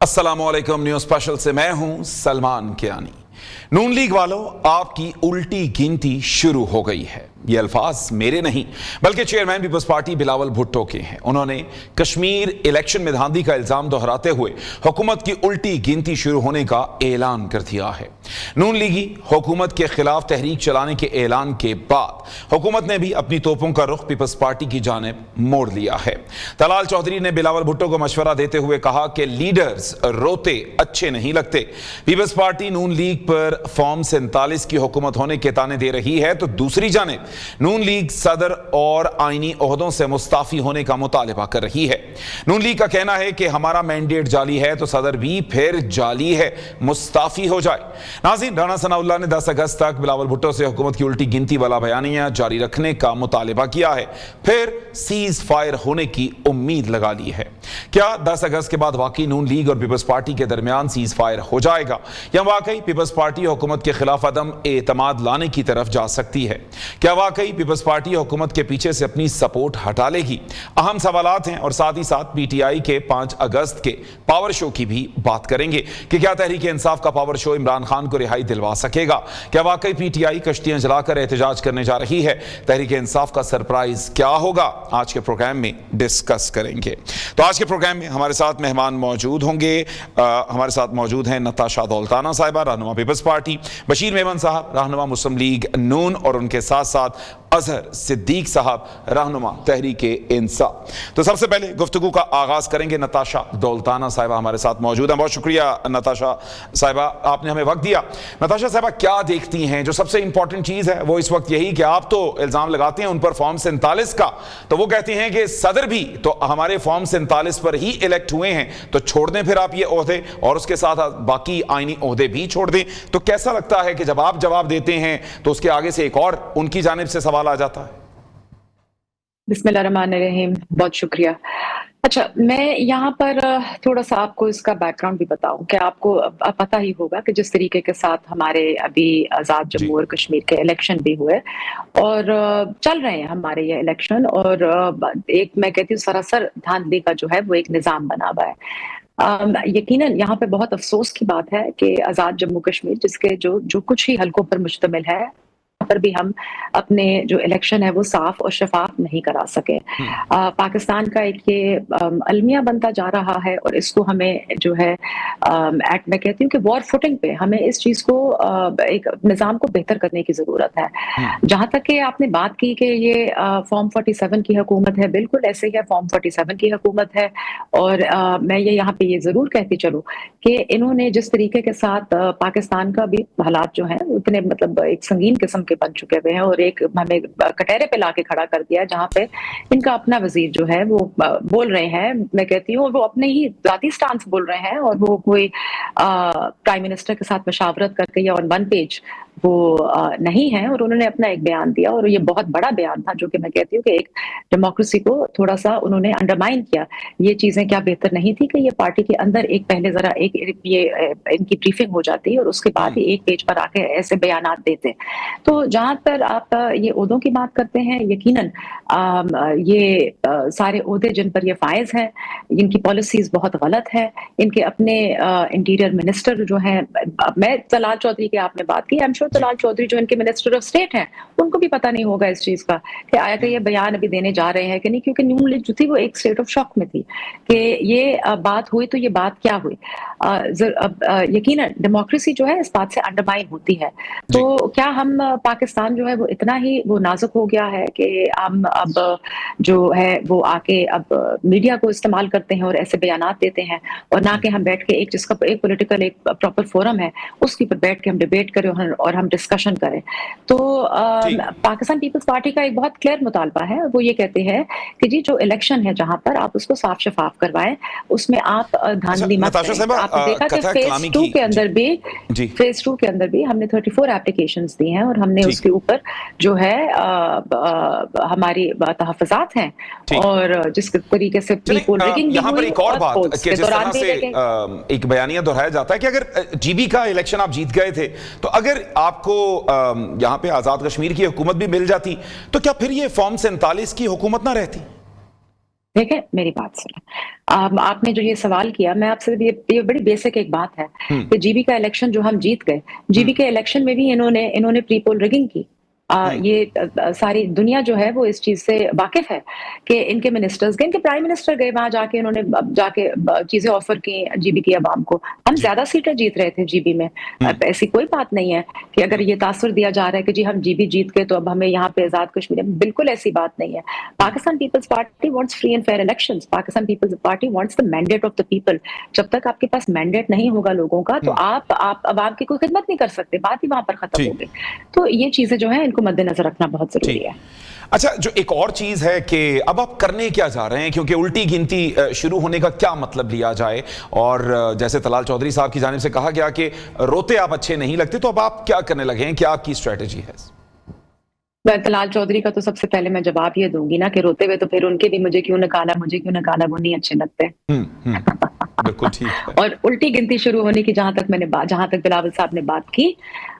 अस्सलामुअलैकुम। News special से मैं हूं सलमान कियानी। नून लीग वालों, आपकी उल्टी गिनती शुरू हो गई है। ये अल्फाज मेरे नहीं बल्कि चेयरमैन पीपल्स पार्टी बिलावल भुट्टो के हैं। उन्होंने कश्मीर इलेक्शन में धांधली का इल्जाम दोहराते हुए हुकूमत की उल्टी गिनती शुरू होने का ऐलान कर दिया है। नून लीगी हुकूमत के खिलाफ तहरीक चलाने के ऐलान के बाद हुकूमत ने भी अपनी तोपों का रुख पीपल्स पार्टी की जानिब मोड़ लिया है। तलाल चौधरी ने बिलावल भुट्टो को मशवरा देते हुए कहा कि लीडर्स रोते अच्छे नहीं लगते। पीपल्स पार्टी नून लीग पर फॉर्म 47 की हुकूमत होने के ताने दे रही है तो दूसरी जानिब नून लीग सदर और आईनी ओहदों से मुस्ताफी होने का मुतालिबा कर रही है। नून लीग का कहना है कि हमारा मैंडेट जाली है तो सदर भी फिर जाली है, मुस्ताफी हो जाए। नाज़रीन, राना सनाउल्लाह ने 10 अगस्त तक बिलावल भुट्टो से हुकूमत की उल्टी गिनती वाला बयानिया जारी रखने का मुतालिबा किया है, फिर सीज फायर होने की उम्मीद लगा ली है। क्या 10 अगस्त के बाद वाकई नून लीग और पीपल्स पार्टी के दरमियान सीज फायर हो जाएगा या वाकई पीपल्स पार्टी हुकूमत के खिलाफ अदम एतमाद लाने की तरफ जा सकती है? क्या वाकई पीपल्स पार्टी हुकूमत के पीछे से अपनी सपोर्ट हटा लेगी? अहम सवालात हैं और साथ ही साथ पीटीआई के 5 अगस्त के पावर शो की भी बात करेंगे कि क्या तहरीक इंसाफ का पावर शो इमरान खान को रिहाई दिलवा सकेगा? क्या वाकई पीटीआई कश्तियां जलाकर एहतजाज करने जा रही है? तहरीक इंसाफ का सरप्राइज क्या होगा? आज के प्रोग्राम में डिस्कस करेंगे। तो आज के प्रोग्राम में हमारे साथ मेहमान मौजूद होंगे। हमारे साथ मौजूद हैं नताशा दौलताना साहिबा, रहनुमा पीपल्स पार्टी, बशीर मेमन साहब, रहनुमा मुस्लिम लीग नून, और उनके साथ साथ अजहर सिद्दीक साहब, रहनुमा तहरीक इंसाफ। तो सबसे पहले गुफ्तगू का आगाज करेंगे। नताशा दौलताना साहिबा हमारे साथ मौजूद हैं। बहुत शुक्रिया नताशा साहिबा, आपने हमें वक्त दिया। नताशा साहिबा, क्या देखती हैं? जो सबसे इंपॉर्टेंट चीज है वो इस वक्त यही कि आप तो इल्जाम लगाते हैं उन पर फॉर्म 47 का, तो वो कहती हैं कि सदर भी तो हमारे फॉर्म 47 पर ही इलेक्ट हुए हैं, तो छोड़ दें फिर आप ये ओहदे और उसके साथ बाकी आईनी ओहदे भी छोड़ दें। तो कैसा लगता है कि जब आप जवाब देते हैं तो उसके आगे से एक और उनकी जानिब से सवाल आ जाता है? बिस्मिल्लाहिर्रहमानिर्रहीम, बहुत शुक्रिया। अच्छा, मैं यहाँ पर थोड़ा सा आपको इसका बैकग्राउंड भी बताऊं कि आपको पता ही होगा कि जिस तरीके के साथ हमारे अभी आज़ाद जम्मू और कश्मीर के इलेक्शन भी हुए और चल रहे हैं हमारे ये इलेक्शन, और एक मैं कहती हूँ सरासर धांधली का जो है वो एक निज़ाम बना हुआ है। यकीनन यहाँ पे बहुत अफसोस की बात है कि आज़ाद जम्मू कश्मीर जिसके जो कुछ ही हलकों पर मुश्तमिल है पर भी हम अपने जो इलेक्शन है वो साफ और शफाफ नहीं करा सके। पाकिस्तान का एक ये अलमिया बनता जा रहा है और इसको हमें जो है मैं कहती हूँ कि वॉर फुटिंग पे हमें इस चीज को एक निज़ाम को बेहतर करने की जरूरत है। जहां तक कि आपने बात की कि ये फॉर्म 47 की हुकूमत है, बिल्कुल ऐसे ही है, फॉर्म 47 की हुकूमत है। और मैं ये यहाँ पे ये जरूर कहती चलूं कि इन्होंने जिस तरीके के साथ पाकिस्तान का भी हालात जो है इतने मतलब एक संगीन किस्म बन चुके हुए हैं और एक हमें कटहरे पे लाके खड़ा कर दिया, जहां पे इनका अपना वजीर जो है वो बोल रहे हैं, मैं कहती हूँ वो अपने ही जाती स्टांस बोल रहे हैं और वो कोई प्राइम मिनिस्टर के साथ मशावरत करके या ऑन वन पेज वो नहीं है। और उन्होंने अपना एक बयान दिया और ये बहुत बड़ा बयान था जो कि मैं कहती हूँ कि एक डेमोक्रेसी को थोड़ा सा उन्होंने अंडरमाइन किया। ये चीजें क्या बेहतर नहीं थी कि ये पार्टी के अंदर एक पहले जरा एक ये इनकी ब्रीफिंग हो जाती और उसके बाद ही एक पेज पर आके ऐसे बयान देते। तो जहां पर आप ये ओहदों की बात करते हैं, यकीनन ये सारे ओहदे जिन पर ये फायज हैं, इनकी पॉलिसीज बहुत गलत है। इनके अपने इंटीरियर मिनिस्टर जो है, मैं तलाल चौधरी की आपने बात की, I am sure Talal Chaudhry जो इनके मिनिस्टर ऑफ स्टेट हैं उनको भी पता नहीं होगा इस चीज का कि आया कि ये बयान अभी देने जा रहे हैं कि नहीं, क्योंकि न्यू लीग जो थी वो एक स्टेट ऑफ शॉक में थी कि ये बात हुई तो ये बात क्या हुई। यकीनन डेमोक्रेसी जो है इस बात से अंडरमाइन होती है। तो क्या हम पाकिस्तान जो है वो इतना ही वो नाजुक हो गया है कि हम अब जो है वो आके अब मीडिया को इस्तेमाल करते हैं और ऐसे बयानात देते हैं, और ना कि हम बैठ के एक जिसका एक पॉलिटिकल एक प्रॉपर फोरम है उसके पर बैठ के हम डिबेट करें और हम डिस्कशन करें। तो पाकिस्तान पीपल्स पार्टी का एक बहुत क्लियर मुतालबा है, वो ये कहते हैं कि जी जो इलेक्शन है जहां पर आप उसको साफ शफाफ करवाएं, उसमें आप धांधली मत करें। आपने देखा कि फेज 2 के अंदर भी हमने 34 एप्लीकेशंस दी हैं और हमने उसके ऊपर जो है हमारी तहफ़्फ़ुज़ात हैं और जिस तरीके से यहाँ पर एक और बात कि जिस तरह से एक बयानिया दोहराया जाता है कि अगर जीबी का इलेक्शन आप जीत गए थे तो अगर आपको यहाँ पे आजाद कश्मीर की हुकूमत भी मिल जाती तो क्या फिर ये फॉर्म 47 की हुकूमत ना रहती? देखें मेरी बात सुने। आपने जो ये सवाल किया, मैं आपसे ये बड़ी बेसिक एक बात है कि जीबी का इलेक्शन जो हम जीत गए, जीबी के इलेक्शन में भी इन्होंने प्री पोल रिगिंग की। ये सारी दुनिया जो है वो इस चीज से वाकिफ है कि इनके मिनिस्टर्स गए, इनके प्राइम मिनिस्टर गए वहां जाके, इन्होंने जाके चीजें ऑफर की जीबी की आवाम को। हम ज्यादा सीटें जीत रहे थे जीबी में। ऐसी कोई बात नहीं है कि अगर ये तासुर दिया जा रहा है कि जी हम जीबी जीत गए तो अब हमें यहाँ पे आजाद कश्मीर है, बिल्कुल ऐसी बात नहीं है। Pakistan Peoples Party wants free and fair elections. Pakistan Peoples Party wants the mandate of the people. जब तक आपके पास मैंडेट नहीं होगा लोगों का तो आप आवाम की कोई खिदमत नहीं कर सकते, बात ही वहां पर खत्म हो गई। तो ये चीजें जो है इनको मद्देनजर रखना बहुत जरूरी है। अच्छा, जो एक और चीज है कि अब आप करने क्या जा रहे हैं, क्योंकि उल्टी गिनती शुरू होने का क्या मतलब लिया जाए, और जैसे तलाल चौधरी साहब की जानिब से कहा गया कि रोते आप अच्छे नहीं लगते, तो अब आप क्या करने लगे हैं, क्या आपकी स्ट्रेटेजी है? तलाल चौधरी का तो सबसे पहले मैं जवाब ये दूंगी ना कि रोते हुए तो फिर उनके भी मुझे क्यों निकाला, वो नहीं अच्छे लगते। बिल्कुल ठीक है। और उल्टी गिनती शुरू होने की जहां तक बिलावल साहब ने बात की,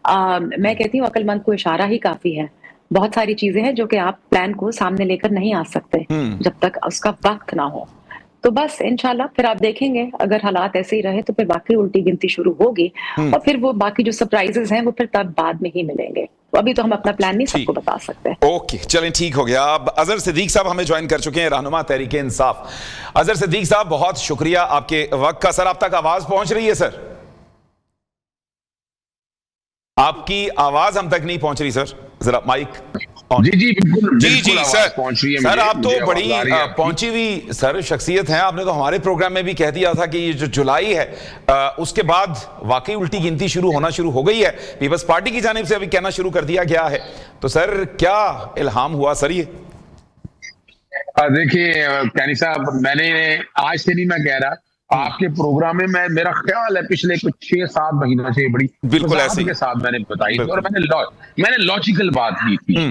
मैं कहती हूँ अक्लमंद को इशारा ही काफी है। बहुत सारी चीजें हैं जो कि आप प्लान को सामने लेकर नहीं आ सकते जब तक उसका वक्त ना हो। तो बस इंशाल्लाह फिर आप देखेंगे, अगर हालात ऐसे ही रहे तो फिर बाकी उल्टी गिनती शुरू होगी, और फिर वो बाकी जो सरप्राइजेस हैं वो फिर तब बाद में ही मिलेंगे। तो अभी तो हम अपना प्लान नहीं सबको बता सकते। ओके, चलें, ठीक हो गया। अब अजहर सिद्दीक साहब हमें ज्वाइन कर चुके हैं, रहनुमा तहरीक इंसाफ। अजहर सिद्दीक साहब, बहुत शुक्रिया आपके वक्त का। सर, आप तक आवाज पहुंच रही है? सर, आपकी आवाज हम तक नहीं पहुंच रही सर, जरा माइक। जी बिल्कुल जी सर पहुंच रही है। सर, आप तो बड़ी पहुंची हुई सर शख्सियत हैं। आपने तो हमारे प्रोग्राम में भी कह दिया था कि ये जो जुलाई है उसके बाद वाकई उल्टी गिनती शुरू हो गई है। पीपल्स पार्टी की जानिब से अभी कहना शुरू कर दिया गया है। तो सर, क्या इल्हाम हुआ सर ये? देखिए कैनी साहब, मैंने आज से नहीं मैं कह रहा, आपके प्रोग्राम में मेरा ख्याल है पिछले कुछ 6-7 महीनों से बड़ी बिल्कुल ऐसे के साथ मैंने बताई थी, और मैंने लॉजिकल बात की थी।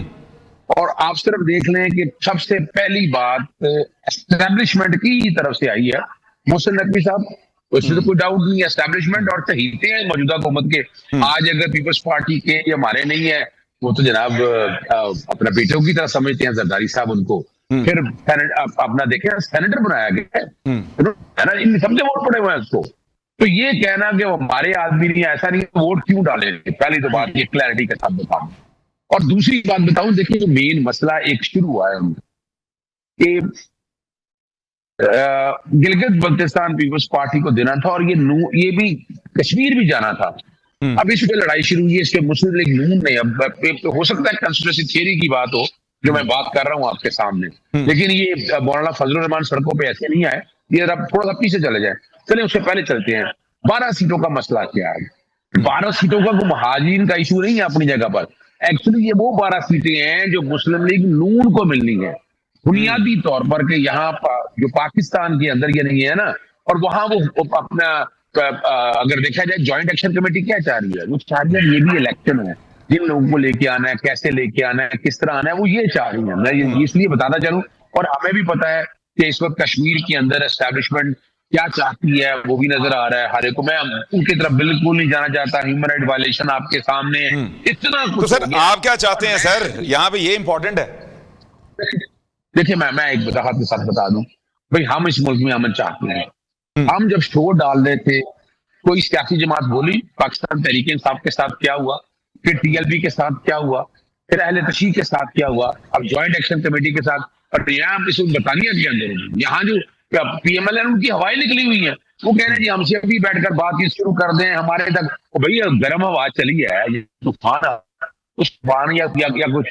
और आप सिर्फ देख लें कि सबसे पहली बात एस्टैब्लिशमेंट की तरफ से आई है। मोहसिन नकवी साहब, उसमें तो कोई डाउट नहीं है, एस्टैब्लिशमेंट और चहीते हैं मौजूदा हुकूमत के। आज अगर पीपल्स पार्टी के ये हमारे नहीं है, वो तो जनाब अपना बेटों की तरह समझते हैं जरदारी साहब उनको। फिर अपना देखें, सेनेटर बनाया गया है ना, इन सबसे वोट पड़े हुए हैं उसको। तो ये कहना कि वो हमारे आदमी नहीं, ऐसा नहीं, वोट क्यों डाले, पहली तो बात ये क्लैरिटी के साथ बता। और दूसरी बात बताऊं, देखिए जो मेन मसला एक शुरू हुआ है कि गिलगित बल्तिस्तान पीपल्स पार्टी को देना था, और ये भी कश्मीर भी जाना था। अब इस पे लड़ाई शुरू हुई है, इसके मुस्लिम लीग नून ने, अब हो सकता है कंस्पिरेसी थियरी की बात हो जो मैं बात कर रहा हूं आपके सामने, लेकिन ये मौलाना फजलुर रहमान सड़कों पे ऐसे नहीं आए, ये थोड़ा सा पीछे चले जाए। चले उससे पहले चलते हैं, 12 सीटों का मसला क्या है। 12 सीटों का कोई महाजिन का इशू नहीं है अपनी जगह पर। एक्चुअली ये वो 12 सीटें हैं जो मुस्लिम लीग नून को मिलनी है, बुनियादी तौर पर कि यहाँ जो पाकिस्तान के अंदर ये नहीं है ना, और वहां वो अपना अगर देखा जाए ज्वाइंट एक्शन कमेटी क्या चाह रही है, वो चाह रही है ये भी इलेक्शन है, जिन लोगों को लेके आना है, कैसे लेके आना है, किस तरह आना है, वो ये चाह रही है। मैं इसलिए बताता चलूं, और हमें भी पता है कि इस वक्त कश्मीर के अंदर एस्टैब्लिशमेंट क्या चाहती है वो भी नजर आ रहा है हर एक को। मैं उनकी तरफ बिल्कुल नहीं जाना चाहता, ह्यूमन राइट वायलेशन आपके सामने इतना कुछ। तो सर आप क्या चाहते हैं सर, यहाँ पे ये इंपॉर्टेंट है। देखिए मैं एक वजाहत के साथ बता दूं, भाई हम इस मुल्क में अमन चाहते हैं। हम जब शोर डाल रहे थे, कोई सियासी जमात बोली, पाकिस्तान तहरीक इंसाफ के साथ क्या हुआ, फिर TLP के साथ क्या हुआ, फिर अहले तशीह के साथ क्या हुआ, अब ज्वाइंट एक्शन कमेटी के साथ। और यहाँ बरतानिया के अंदर यहाँ जो PMLN उनकी हवाएं निकली हुई है, वो कह रहे हैं जी हमसे अभी बैठकर बातचीत शुरू कर दें, हमारे तक भैया गर्म हवा चली है, ये तूफान उस तूफान या कुछ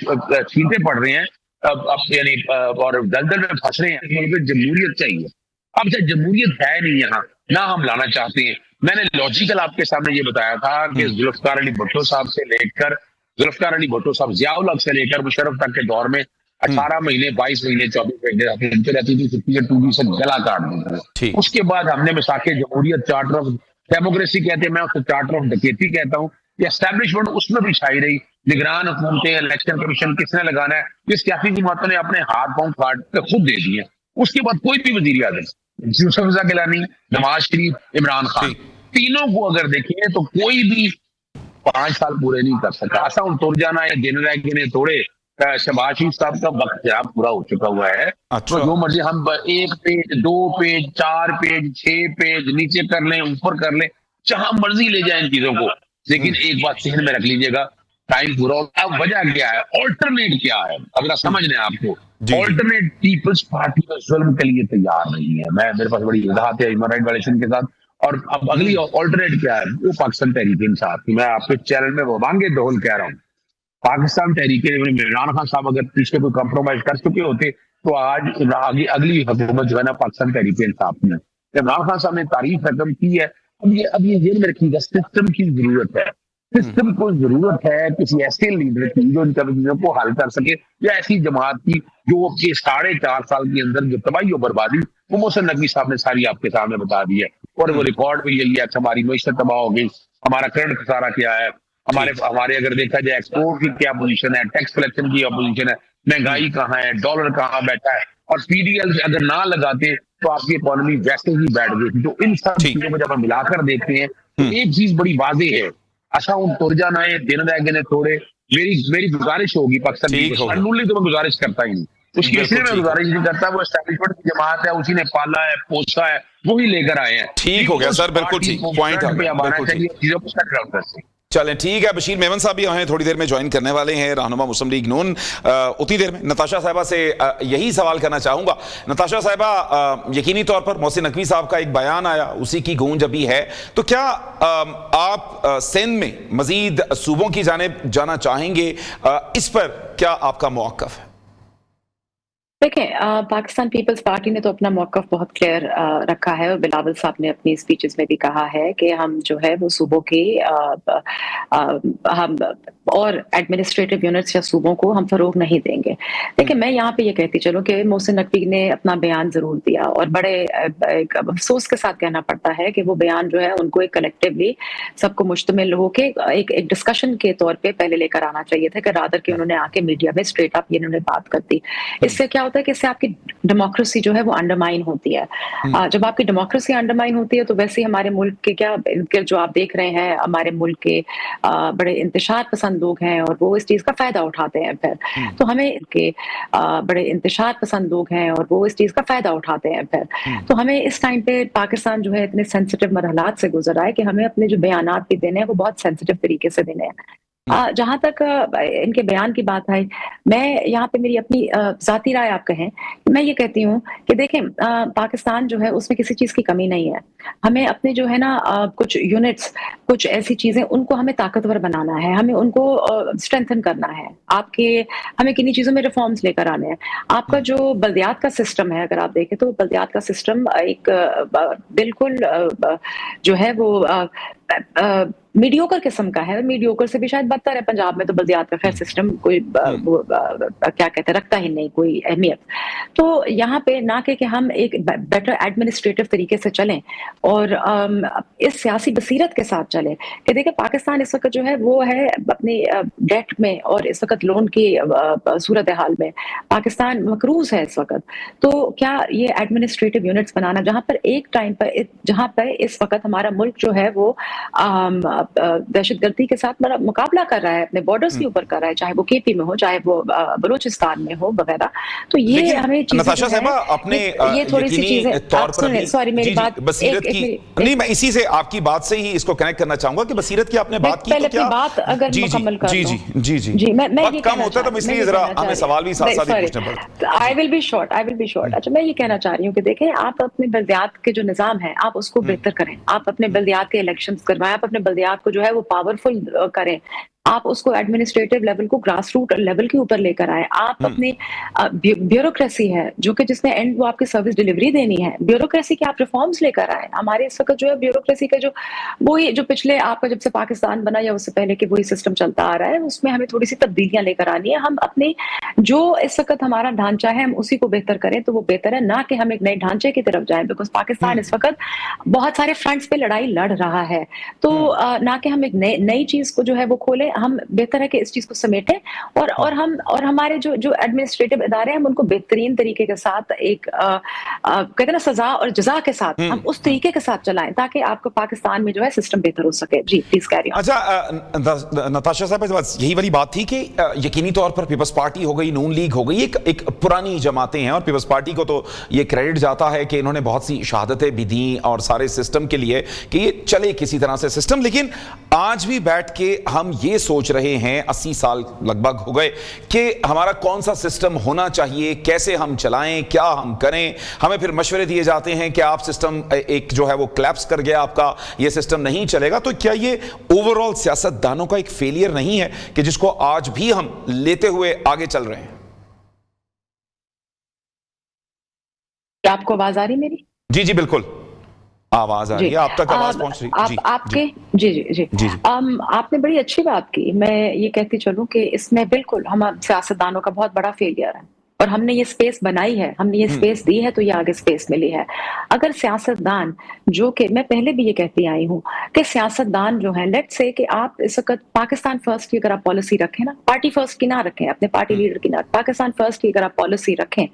छींटे पड़ रहे हैं अब यानी और दलदल में फंस रहे हैं। जमहूरियत चाहिए। अब जब जमहूरियत है नहीं यहाँ, ना हम लाना चाहते हैं। मैंने लॉजिकल आपके सामने ये बताया था कि जुल्फकार अली भुट्टो साहब से लेकर जियाउल हक से लेकर मुशर्रफ तक के दौर में 18 महीने 22 महीने 24 महीने रहती थी, 2 से गला काट देते। उसके बाद हमने मिसाके जमहूरियत, चार्टर ऑफ डेमोक्रेसी कहते हैं, मैं उसको चार्टर ऑफ डकैती कहता हूँ, एस्टैब्लिशमेंट उसमें भी छाई रही। निगरान हुकूमतें, इलेक्शन कमीशन किसने लगाना है, ये सियासी जमातों ने अपने हाथ पांव काट कर खुद दे दिए। उसके बाद कोई भी वजीर आजम, यूसुफ रजा गिलानी, नवाज शरीफ, इमरान खान, तीनों को अगर देखें तो कोई भी 5 साल पूरे नहीं कर सका। असा तुर जाना है दिन रह गिने थोड़े, शहबाज शरीफ साहब का वक्त जहाँ पूरा हो चुका हुआ है। अच्छा। तो जो मर्जी हम 1 पेज 2 पेज 4 पेज 6 पेज नीचे कर लें, ऊपर कर लें, जहां मर्जी ले जाए इन चीजों को, लेकिन एक बात जहन में रख लीजिएगा, टाइम पूरा होगा। वजह क्या है, ऑल्टरनेट क्या है, अगर समझ लें आपको, ऑल्टरनेट पीपल्स पार्टी का जुल्म के लिए तैयार नहीं है। मेरे पास बड़ी वजाहत है ह्यूमन राइट वालेशन के साथ। और अब अगली ऑल्टरनेट क्या है, वो पाकिस्तान तहरीक इंसाफ की। मैं आपके चैनल में वांगे दोहल कह रहा हूँ, पाकिस्तान तहरीक इमरान खान साहब अगर पीछे कोई कंप्रोमाइज कर चुके होते तो आज आगे अगली हुकूमत जो है ना पाकिस्तान तहरीक इंसाफ में, इमरान खान साहब ने तारीफ रकम की है। अब ये जेल में रखिएगा, सिस्टम की जरूरत है। सिस्टम को जरूरत है किसी ऐसे लीडर की जो इन चीजों को हल कर सके, या ऐसी जमात की जो अपने 4.5 साल के अंदर जो तबाही और बर्बादी वो मोहसिन नकवी साहब ने सारी आपके सामने बता दी है। और वो रिकॉर्ड भी यही है, हमारी मईशत तबाह हो गई, हमारा करंट खसारा क्या है, हमारे अगर देखा जाए एक्सपोर्ट की क्या पोजीशन है, टैक्स कलेक्शन की क्या पोजीशन है, महंगाई कहाँ है, डॉलर कहाँ बैठा है, और पीडीएल अगर ना लगाते तो आपकी इकोनॉमी वैसे ही बैठ गई थी। तो इन सब चीजों को जब हम मिलाकर देखते हैं तो एक चीज बड़ी वाज़ेह है, अच्छा उन तुर जाना है, दिन रह गए थोड़े। मेरी गुजारिश होगी पाकिस्तान अनूली, तो मैं गुजारिश करता ही नहीं, उसकी इसलिए मैं गुजारिश नहीं करता, वो एस्टैब्लिशमेंट की जमात है, उसी ने पाला है पोसा है, वही लेकर आए हैं। ठीक हो गया सर, बिल्कुल ठीक पॉइंट है। चलें ठीक है, बशीर मेमन साहब भी हैं, थोड़ी देर में ज्वाइन करने वाले हैं, रहनुमा मुस्लिम लीग नून। उतनी देर में नताशा साहिबा से यही सवाल करना चाहूंगा। नताशा साहिबा, यकीनी तौर पर मोहसिन नकवी साहब का एक बयान आया, उसी की गूंज अभी है, तो क्या आप सिंध में मजीद सूबों की जानिब जाना चाहेंगे? इस पर क्या आपका मौक़िफ़ है? देखें, पाकिस्तान पीपल्स पार्टी ने तो अपना मौक़िफ़ बहुत क्लियर रखा है, और बिलावल साहब ने अपनी स्पीचेस में भी कहा है कि हम जो है वो सूबों की हम और एडमिनिस्ट्रेटिव यूनिट्स या सूबों को हम फरोग नहीं देंगे। देखिए, मैं यहाँ पे ये कहती चलूँ कि मोहसिन नकवी ने अपना बयान जरूर दिया, और बड़े अफसोस के साथ कहना पड़ता है कि वो बयान जो है उनको एक कलेक्टिवली सबको मुश्तमिल होके एक डिस्कशन के तौर पे पहले लेकर आना चाहिए था, कि रादर कि उन्होंने आके मीडिया में स्ट्रेट अप ये उन्होंने बात कर दी। इससे क्या होता है कि इससे आपकी डेमोक्रेसी जो है वो अंडरमाइन होती है। जब आपकी डेमोक्रेसी अंडरमाइन होती है तो वैसे ही हमारे मुल्क के जो आप देख रहे हैं, हमारे मुल्क के बड़े इंतशार पसंद लोग हैं और वो इस चीज का फायदा उठाते हैं। फिर तो हमें के बड़े इंतशार पसंद लोग हैं और वो इस चीज का फायदा उठाते हैं। फिर तो हमें इस टाइम पे पाकिस्तान जो है इतने सेंसिटिव मरहलात से गुजर रहा है कि हमें अपने जो बयानात भी देने हैं वो बहुत सेंसिटिव तरीके से देने हैं। जहां तक इनके बयान की बात है, मैं यहाँ पे मेरी अपनी जाती राय आप कहें, मैं ये कहती हूँ कि देखें, पाकिस्तान जो है उसमें किसी चीज की कमी नहीं है। हमें अपने जो है ना कुछ यूनिट्स, कुछ ऐसी चीजें, उनको हमें ताकतवर बनाना है, हमें उनको स्ट्रेंथन करना है। हमें किन्हीं चीजों में रिफॉर्म्स लेकर आने हैं। आपका जो बल्दियात का सिस्टम है, अगर आप देखें तो बल्दियात का सिस्टम एक बिल्कुल जो है वो मीडियोकर किस्म का है, मीडियोकर से भी शायद बदतर है। पंजाब में तो बल्दियात का खैर सिस्टम कोई क्या कहते हैं, रखता ही नहीं कोई अहमियत। तो यहाँ पे ना कि हम एक बेटर एडमिनिस्ट्रेटिव तरीके से चलें और इस सियासी बसीरत के साथ चलें कि देखिए, पाकिस्तान इस वक्त जो है वो है अपनी डेट में और इस वक्त लोन की सूरत हाल में पाकिस्तान मकरूज है इस वक्त। तो क्या ये एडमिनिस्ट्रेटिव यूनिट्स बनाना, जहाँ पर एक टाइम पर जहाँ पर इस वक्त हमारा मुल्क जो है वो दहशतगर्दी के साथ बड़ा मुकाबला कर रहा है, अपने बॉर्डर्स के ऊपर कर रहा है, चाहे वो केपी में हो, चाहे वो बलूचिस्तान में हो वगैरह। तो ये हमें नताशा साहिबा अपने ये थोड़ी सी चीजें, सॉरी मेरी बात बसीरत की नहीं, मैं इसी से आपकी बात से ही इसको कनेक्ट करना चाहूंगा कि बसीरत की आपने बात की, तो क्या बात अगर मुकम्मल कर जी जी जी जी मैं कम होता है तो इसलिए जरा हमें सवाल भी साथ साथ पूछने पड़ते। I will be short. अच्छा, मैं ये कहना चाह रही हूँ कि देखें, आप अपने बल्दियात के जो निजाम है आप उसको बेहतर करें, आप अपने बल्दियात के इलेक्शंस करवाएं, आप अपने बल्दियात को जो है वो पावरफुल करें, आप उसको एडमिनिस्ट्रेटिव लेवल को ग्रास रूट लेवल के ऊपर लेकर आए। आप अपनी ब्यूरोक्रेसी है जो कि जिसने एंड वो आपकी सर्विस डिलीवरी देनी है, ब्यूरोक्रेसी के आप रिफॉर्म्स लेकर आए। हमारे इस वक्त जो है ब्यूरोक्रेसी का जो वही जो पिछले आपका जब से पाकिस्तान बना या उससे पहले के वही सिस्टम चलता आ रहा है, उसमें हमें थोड़ी सी तब्दीलियां लेकर आनी है। हम अपने जो इस वक्त हमारा ढांचा है हम उसी को बेहतर करें तो वो बेहतर है, ना कि हम एक नए ढांचे की तरफ जाएं। बिकॉज पाकिस्तान इस वक्त बहुत सारे फ्रंट्स पे लड़ाई लड़ रहा है, तो ना कि हम एक नई चीज को जो है वो खोलें। हम बेहतर है कि इस चीज को समेटें और हमारे जो एडमिनिस्ट्रेटिव इदारे हैं हम उनको बेहतरीन तरीके के साथ एक कहते हैं ना सजा और जजा के साथ हम उस तरीके के साथ चलाएं ताकि आपको पाकिस्तान में जो है सिस्टम बेहतर हो सके। जी प्लीज कैरी ऑन। अच्छा नताशा साहब, बस यही वाली बात थी कि यकीनी तौर पर पीपल्स पार्टी हो गई, नून लीग हो गई, एक पुरानी जमातें हैं और पीपल्स पार्टी को तो ये क्रेडिट जाता है कि इन्होंने बहुत सी शहादतें भी दी और सारे सिस्टम के लिए कि ये चले किसी तरह से सिस्टम। लेकिन आज भी बैठ के हम ये सोच रहे हैं, 80 साल लगभग हो गए, कि हमारा कौन सा सिस्टम होना चाहिए, कैसे हम चलाएं, क्या हम करें। हमें फिर मशवरे दिए जाते हैं कि आप सिस्टम एक जो है वो क्लैप्स कर गया, आपका ये सिस्टम नहीं चलेगा। तो क्या ये ओवरऑल सियासतदानों का एक फेलियर नहीं है कि जिसको आज भी हम लेते हुए आगे चल रहे हैं? क्या आपको आवाज आ रही मेरी? जी जी बिल्कुल आवाज आ रही है, आप तक आवाज पहुंच रही है। आपके जी आपने बड़ी अच्छी बात की। मैं ये कहती चलूं कि इसमें बिल्कुल हम सियासतदानों का बहुत बड़ा फेलियर है और हमने ये स्पेस बनाई है, हमने ये स्पेस दी है तो ये आगे स्पेस मिली है। अगर सियासतदान जो कि मैं पहले भी ये कहती आई हूँ कि सियासतदान जो है, लेट्स से कि आप इस वक्त पाकिस्तान फर्स्ट की अगर आप पॉलिसी रखें ना, पार्टी फर्स्ट की ना रखें, अपने पार्टी लीडर की ना, पाकिस्तान फर्स्ट की अगर आप पॉलिसी रखें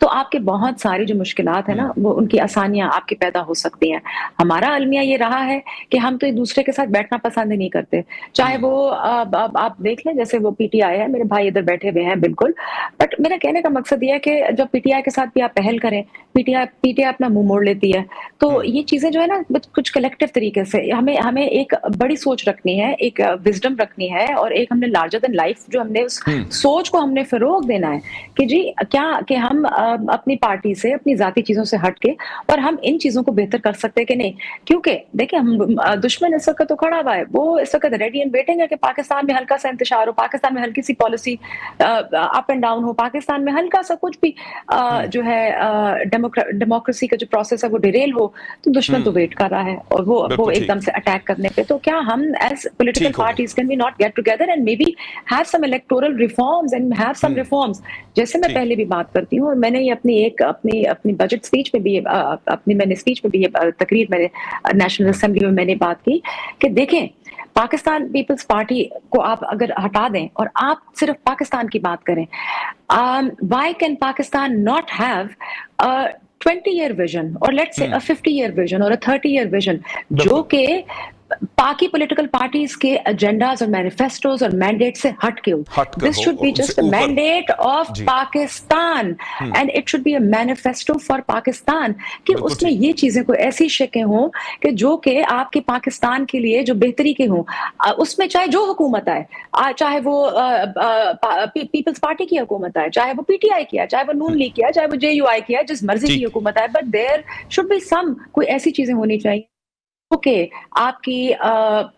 तो आपके बहुत सारी जो मुश्किलात है ना वो उनकी आसानियां आपकी पैदा हो सकती हैं। हमारा अलमिया ये रहा है कि हम तो एक दूसरे के साथ बैठना पसंद ही नहीं करते, चाहे वो आप देख लें जैसे वो पीटीआई है, मेरे भाई इधर बैठे हुए हैं बिल्कुल, बट मेरा कहने का मकसद ये है कि जब पीटीआई के साथ भी आप पहल करें, पीटीआई अपना मुंह मोड़ लेती है। तो ये चीजें जो है ना कुछ कलेक्टिव तरीके से हमें एक बड़ी सोच रखनी है, एक विजडम रखनी है और एक हमने लार्जर देन लाइफ जो हमने उस सोच को हमने फरोग देना है कि जी क्या कि हम अपनी पार्टी से, अपनी जाती चीजों से हटके और हम इन चीजों को बेहतर कर सकते हैं कि नहीं। क्योंकि देखिए हम दुश्मन इस वक्त तो खड़ा हुआ है, वो इस वक्त रेडी एंड वेटिंग है कि पाकिस्तान में हल्का सा इंतशार हो, पाकिस्तान में हल्की सी पॉलिसी अप एंड डाउन हो, पाकिस्तान में हल्का सा कुछ भी जो है डेमोक्रेसी का जो प्रोसेस है वो डिरेल हो, तो दुश्मन तो वेट कर रहा है और वो एकदम से अटैक करने पे। तो क्या हम as political parties can we not get together and maybe have some electoral reforms and have some reforms, जैसे मैं पहले भी बात करती हूँ और मैंने ये अपनी बजट स्पीच में भी मैंने स्पीच में भी ये तकरीर मेरे नेशनल असेंबली में मैंने बात की कि देखें पाकिस्तान पीपल्स पार्टी को आप अगर हटा दें और आप सिर्फ पाकिस्तान की बात करें, why can Pakistan not have 20-year vision और लेट्स से 50-year विजन और 30-year विजन जो कि बाकी पॉलिटिकल पार्टीज के एजेंडाज और मैनिफेस्टोज और मैंडेट से हट के हो। This should be just mandate of Pakistan and it should be a manifesto for Pakistan कि उसमें ये चीजें कोई ऐसी शिकें हों कि जो कि आपके पाकिस्तान के लिए जो बेहतरी के हों, उसमें चाहे जो हुकूमत आए, चाहे वो पीपल्स पार्टी की हुकूमत आए, चाहे वो पीटीआई की आए, चाहे वो नून लीग की आए, चाहे वो जेयूआई की आए, जिस मर्जी की हुकूमत आए, but there should be some कोई ऐसी चीजें होनी चाहिए आपकी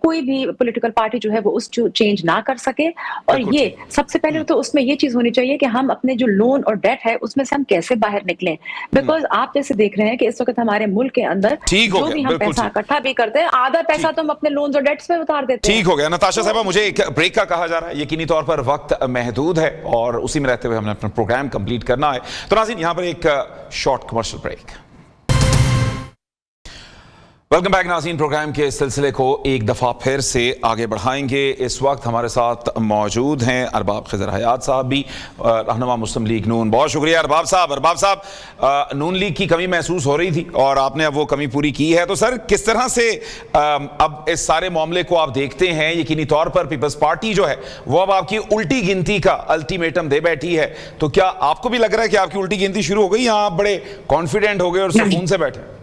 कोई भी पॉलिटिकल पार्टी जो है वो उस चेंज ना कर सके। और ये सबसे पहले तो उसमें ये चीज होनी चाहिए कि हम अपने जो लोन और डेट है उसमें से हम कैसे बाहर निकलें, बिकॉज आप जैसे देख रहे हैं कि इस वक्त हमारे मुल्क के अंदर जो भी हम पैसा इकट्ठा भी करते हैं, आधा पैसा तो हम अपने लोन्स और डेट्स पे उतार देते हैं। ठीक हो गया नताशा साहबा, मुझे एक ब्रेक का कहा जा रहा है, यकीनी तौर पर वक्त महदूद है और उसी में रहते हुए हमने अपना प्रोग्राम कंप्लीट करना है। तो नाज़रीन यहां पर एक short commercial break. Welcome back नाज़रीन, प्रोग्राम के सिलसिले को एक दफ़ा फिर से आगे बढ़ाएंगे। इस वक्त हमारे साथ मौजूद हैं अरबाब खिज़र हयात साहब भी, रहनुमा मुस्लिम लीग नून। बहुत शुक्रिया अरबाब साहब, नून लीग की कमी महसूस हो रही थी और आपने अब वो कमी पूरी की है। तो सर किस तरह से अब इस सारे मामले को आप देखते हैं? यकीनी तौर पर पीपल्स पार्टी जो है वो अब आपकी उल्टी गिनती का अल्टीमेटम दे बैठी है, तो क्या आपको भी लग रहा है कि आपकी उल्टी गिनती शुरू हो गई, या आप बड़े कॉन्फिडेंट हो गए और सुकून से बैठे?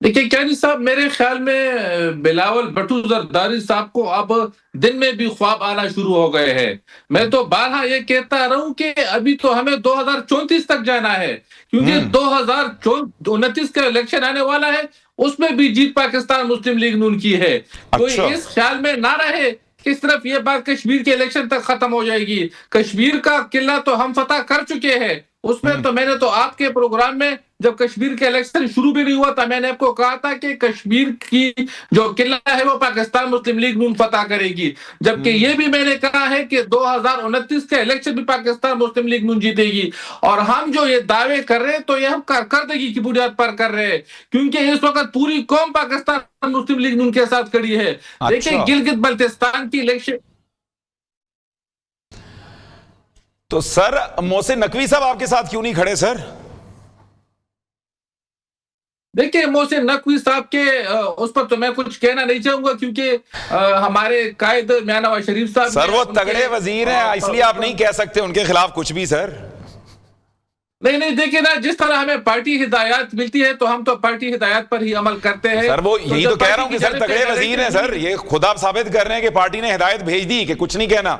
देखिए कैनी साहब, मेरे ख्याल में बिलावल भुट्टो जरदारी साहब को अब दिन में भी ख्वाब आना शुरू हो गए हैं। मैं तो बारहा ये कहता रहा हूं कि अभी तो हमें 2034 तक जाना है, क्योंकि 2029 का इलेक्शन आने वाला है, उसमें भी जीत पाकिस्तान मुस्लिम लीग नून की है। तो इस ख्याल में ना रहे कि सिर्फ ये बात कश्मीर के इलेक्शन तक खत्म हो जाएगी। कश्मीर का किला तो हम फतह कर चुके हैं, उसमें तो मैंने तो आपके प्रोग्राम में जब कश्मीर के इलेक्शन शुरू भी नहीं हुआ था, मैंने आपको कहा था कि कश्मीर की जो किला है वो पाकिस्तान मुस्लिम लीग नून फतह करेगी, जबकि ये भी मैंने कहा है कि 2029 का इलेक्शन भी पाकिस्तान मुस्लिम लीग नून जीतेगी। और हम जो ये दावे कर रहे हैं तो ये हम कारकर्दगी की बुनियाद पर कर रहे हैं, क्योंकि इस वक्त पूरी कौम पाकिस्तान मुस्लिम लीग नून के साथ खड़ी है। देखिए गिलगित बल्तिस्तान की इलेक्शन, तो सर मोहसिन नकवी साहब आपके साथ क्यों नहीं खड़े सर? देखिए मोहसिन नकवी साहब के उस पर तो मैं कुछ कहना नहीं चाहूंगा, क्योंकि हमारे कायद मियां नवाज शरीफ साहब सर वो तगड़े वजीर हैं, इसलिए आप नहीं कह सकते उनके खिलाफ कुछ भी सर। नहीं देखिए ना, जिस तरह हमें पार्टी हिदायत मिलती है तो हम तो पार्टी हिदायत पर ही अमल करते हैं। सर वो यही तो कह रहा हूं कि सर तगड़े वजीर हैं सर, ये खुद आप साबित कर रहे हैं कि पार्टी ने हिदायत भेज दी कि कुछ नहीं कहना।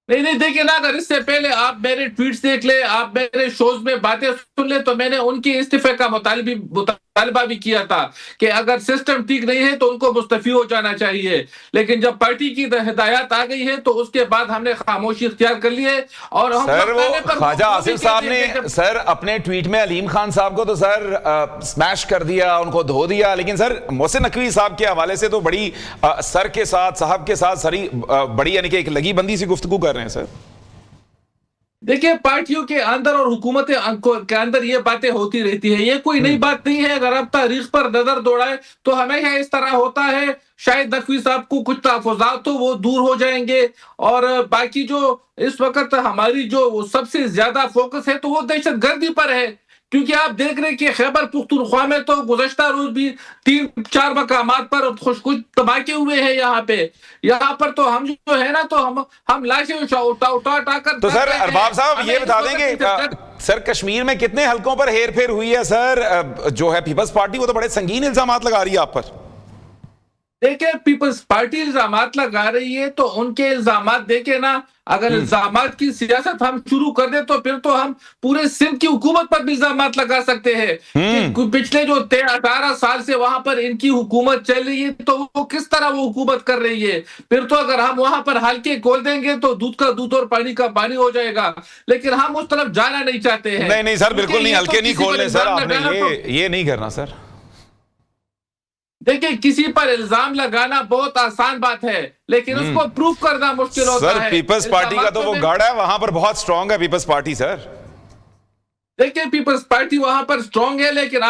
नहीं देखिए ना, अगर इससे पहले आप मेरे ट्वीट्स देख ले, आप मेरे शोज में बातें सुन ले, तो मैंने उनके इस्तीफे का मुतालबा भी किया था कि अगर सिस्टम ठीक नहीं है तो उनको मुस्तफी हो जाना चाहिए। लेकिन जब पार्टी की हिदायत आ गई है तो उसके बाद हमने खामोशी इख्तियार कर ली है। और हम सर वो ख्वाजा आसिफ साहब ने सर अपने ट्वीट में अलीम खान साहब को तो सर स्मैश कर दिया, उनको धो दिया, लेकिन सर मोहसिन नकवी साहब के हवाले से तो बड़ी सर के साथ साहब के साथ सरी बड़ी यानी कि एक लगी बंदी सी गुफ्तगू कर रहे हैं सर। देखिए पार्टियों के अंदर और हुकूमतें के अंदर ये बातें होती रहती है, ये कोई नई बात नहीं है। अगर आप तारीख पर नजर दौड़ाए तो हमेशा इस तरह होता है। शायद नकवी साहब को कुछ तहफ़्फ़ुज़ात तो वो दूर हो जाएंगे, और बाकी जो इस वक्त हमारी जो सबसे ज्यादा फोकस है तो वो दहशतगर्दी पर है, क्योंकि आप देख रहे हैं कि खैबर पुख्तूनख्वा में तो गुज़श्ता रोज भी 3-4 मकामात पर कुछ धमाके हुए हैं। यहाँ पर तो हम जो है ना, तो हम लाशें उठा कर। तो सर अरबाब साहब ये बता देंगे सर कश्मीर में कितने हलकों पर हेर फेर हुई है सर? जो है पीपल्स पार्टी वो तो बड़े संगीन इल्जामात लगा रही है आप पर। देखिए पीपल्स पार्टी इल्जामात लगा रही है तो उनके इल्जामात देखे ना, अगर इल्जामात की सियासत हम शुरू कर दे तो फिर तो हम पूरे सिंध की हुकूमत पर भी इल्जामात लगा सकते हैं कि पिछले जो 18 साल से वहां पर इनकी हुकूमत चल रही है तो वो किस तरह वो हुकूमत कर रही है। फिर तो अगर हम वहां पर हल्के खोल देंगे तो दूध का दूध और पानी का पानी हो जाएगा, लेकिन हम उस तरफ जाना नहीं चाहते हैं। नहीं सर बिल्कुल नहीं, हल्के नहीं खोलने सर, आपने ये नहीं करना सर। देखिए किसी पर इल्जाम लगाना बहुत आसान बात है, लेकिन उसको प्रूफ करना मुश्किल होता है। सर पीपल्स पार्टी का तो वो गढ़ है, वहां पर बहुत स्ट्रांग है पीपल्स पार्टी सर। देखिए पीपल्स पार्टी वहां पर स्ट्रांग है, लेकिन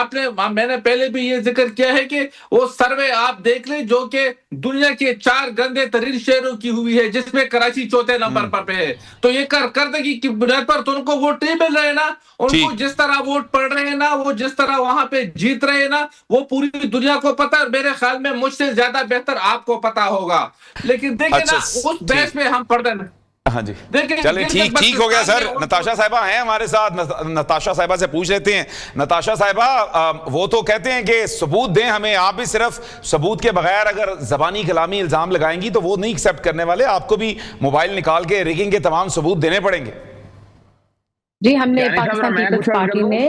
मैंने पहले भी ये जिक्र किया है कि वो सर्वे आप देख लें जो कि दुनिया के 4 गंदे तरीन शहरों की हुई है, जिसमें कराची चौथे नंबर पर पे है। तो ये करदगी की बुनियाद पर तो उनको वोट नहीं मिल रहे हैं ना, उनको जिस तरह वोट पड़ रहे हैं ना, वो जिस तरह वहां पे जीत रहे हैं ना, वो पूरी दुनिया को पता है। मेरे ख्याल में मुझसे ज्यादा बेहतर आपको पता होगा, लेकिन देखिए ना उस बहस में हम पड़ रहे। हाँ जी चलिए ठीक हो गया सर। नताशा साहिबा हैं हमारे साथ, नताशा साहिबा से पूछ लेते हैं। नताशा साहिबा वो तो कहते हैं कि सबूत दें हमें, आप भी सिर्फ सबूत के बगैर अगर जबानी कलामी इल्जाम लगाएंगी तो वो नहीं एक्सेप्ट करने वाले, आपको भी मोबाइल निकाल के रिगिंग के तमाम सबूत देने पड़ेंगे। जी हमने पाकिस्तान पीपल्स पार्टी ने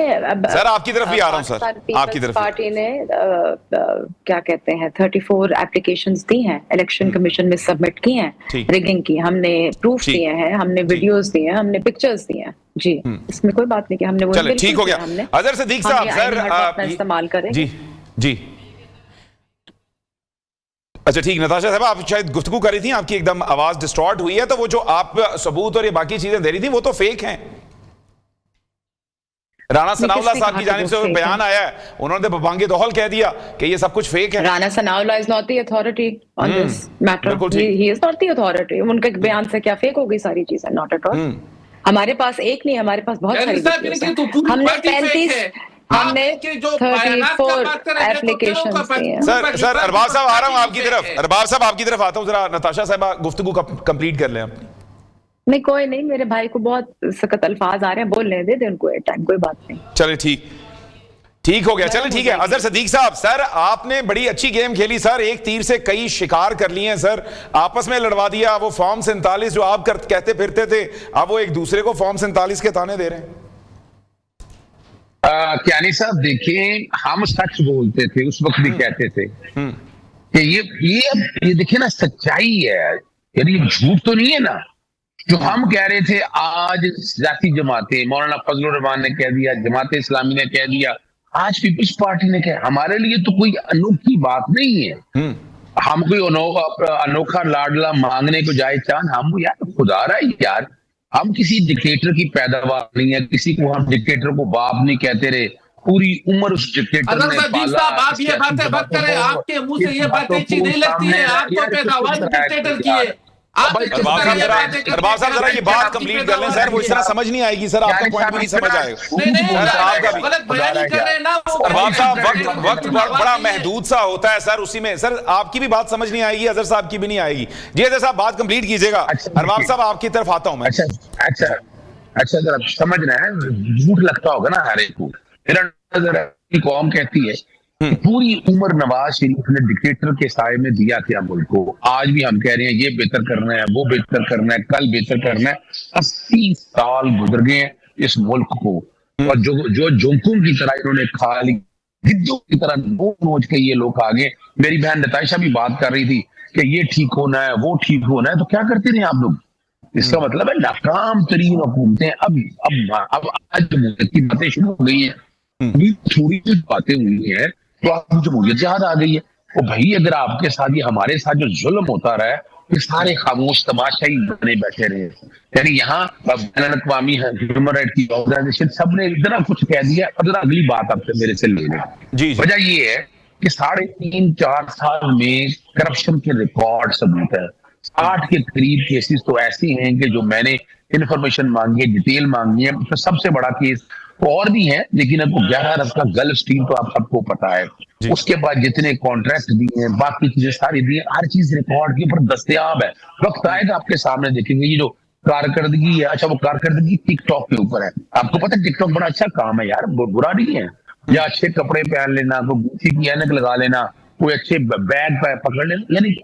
सर आपकी तरफ भी आ रहा हूं सर, आपकी तरफ पार्टी ने क्या कहते हैं 34 एप्लीकेशंस दी हैं, इलेक्शन कमीशन में सबमिट की हैं रिगिंग की, हमने प्रूफ दिए हैं, हमने वीडियोस दिए हैं, हमने पिक्चर्स दिए हैं। जी इसमें कोई बात नहीं कि हमने वो चलिए ठीक हो गया। अजहर सिद्दीक साहब सर इस्तेमाल करें। जी अच्छा ठीक। नताशा साहब आप शायद गुफ्तगू कर रही थी, आपकी एकदम आवाज डिस्टॉर्ट हुई है, तो वो जो आप सबूत और ये बाकी चीजें दे रही थी वो तो फेक हैं। राणा सनाउल्लाह साहब की जानिब से बयान आया है, उन्होंने बबांगे दोहल कह दिया कि ये सब कुछ फेक है। Rana Sanaullah is not the authority on this matter, he is not the authority. उनके बयान से क्या फेक हो गई सारी चीजें? Not at all. हमारे पास एक नहीं, हमारे पास बहुत सारी हमने 34 हमने 34 एप्लीकेशंस दिए हैं। सर अरबाब साहब आ रहा हूं आपकी तरफ, अरबाब साहब आपकी तरफ आता हूं, जरा नताशा साहब गुफ्तगू कंप्लीट कर लें अपनी। नहीं कोई नहीं, मेरे भाई को बहुत सख्त अल्फाज आ रहे हैं, बोलने दे उनको एक टाइम, कोई बात नहीं। चलिए ठीक हो गया। चलिए ठीक है। अजहर सिद्दीक साहब सर आपने बड़ी अच्छी गेम खेली सर, एक तीर से कई शिकार कर लिए हैं सर, आपस में लड़वा दिया। वो फॉर्म 47 जो आप कहते फिरते थे, अब वो एक दूसरे को फॉर्म 47 के ताने दे रहे हैं। क्यानी साहब देखिए, हम सच बोलते थे उस वक्त भी कहते थे कि ये देखिए ना सच्चाई है, यानी झूठ तो नहीं है ना। जो हम कह रहे थे आज जाती जमातें, मौलाना फजलुर रहमान ने कह दिया, जमात इस्लामी ने कह दिया, आज पीपल्स पार्टी ने कहा, हमारे लिए तो कोई अनोखी बात नहीं है। हम कोई अनोखा लाडला मांगने को जाए चांद, हम यार खुदा रहा है यार, हम किसी डिक्टेटर की पैदावार नहीं है, किसी को हम डिक्टेटर को बाप नहीं कहते रहे, पूरी उम्र उस डिक्टेटर ने पाला। आप ये बातें मत करें, आपके मुंह से ये बातें अच्छी नहीं लगती है, आपको पैदावार डिक्टेटर की है। अरबाज साहब जरा ये बात कंप्लीट कर लें सर, वो इस तरह समझ नहीं आएगी सर, आपका पॉइंट भी नहीं समझ आएगा आपका भी। अरबाज साहब वक्त बड़ा महदूद सा होता है सर, उसी में सर आपकी भी बात समझ नहीं आएगी, अजहर साहब की भी नहीं आएगी। जी अजहर साहब बात कंप्लीट कीजिएगा। अरबाज साहब आपकी तरफ आता हूं मैं। अच्छा जरा समझ रहे हैं, झूठ लगता होगा ना हर एक को। मेरा नजर कौम कहती है पूरी उम्र नवाज शरीफ ने डिक्टेटर के साए में दिया था मुल्क को, आज भी हम कह रहे हैं ये बेहतर करना है, वो बेहतर करना है, कल बेहतर करना है। 80 साल गुजर गए हैं इस मुल्क को, और जो झुमकों की तरह इन्होंने खा ली, गिद्धों की तरह नोच के ये लोग आगे। मेरी बहन नताइशा भी बात कर रही थी कि ये ठीक होना है, वो ठीक होना है, तो क्या करते रहे आप लोग? इसका मतलब है नाकाम तरीन हुकूमतें। अब आज जमहूरियत की बातें शुरू हो गई है, थोड़ी सी बातें हुई हैं तो आपको जमहूरियत याद आ गई है। तो भाई अगर आपके साथ ये हमारे साथ जो जुल्म होता रहा है, ये सारे खामोश तमाशा ही बने बैठे रहे। यानी यहाँ बैनुल अक़वामी ह्यूमन राइट की ऑर्गेनाइजेशन सब ने इतना कुछ कह दिया। अब जरा अगली बात आपसे मेरे से ले लें। वजह ये है कि 3.5-4 साल में करप्शन के रिकॉर्ड सबूत है। 60 के करीब केसेस तो ऐसे हैं कि जो मैंने इंफॉर्मेशन मांगी है, डिटेल मांगी है, तो सबसे बड़ा केस और भी है, लेकिन आपको 11 अरब का गल्फ स्ट्रीम तो आप सबको पता है। उसके बाद जितने कॉन्ट्रैक्ट दिए हैं, बाकी चीजें सारी दी हैं, हर चीज रिकॉर्ड के ऊपर दस्तयाब है। वक्त आएगा आपके सामने देखेंगे ये जो कारकर्दगी है। अच्छा वो कारकर्दगी टिकटॉक के ऊपर है। आपको पता है टिकटॉक बड़ा अच्छा काम है यार, बुरा नहीं है। या अच्छे कपड़े पहन लेना, कोई गुच्ची की ऐनक लगा लेना, कोई अच्छे बैग पकड़ लेना, यानी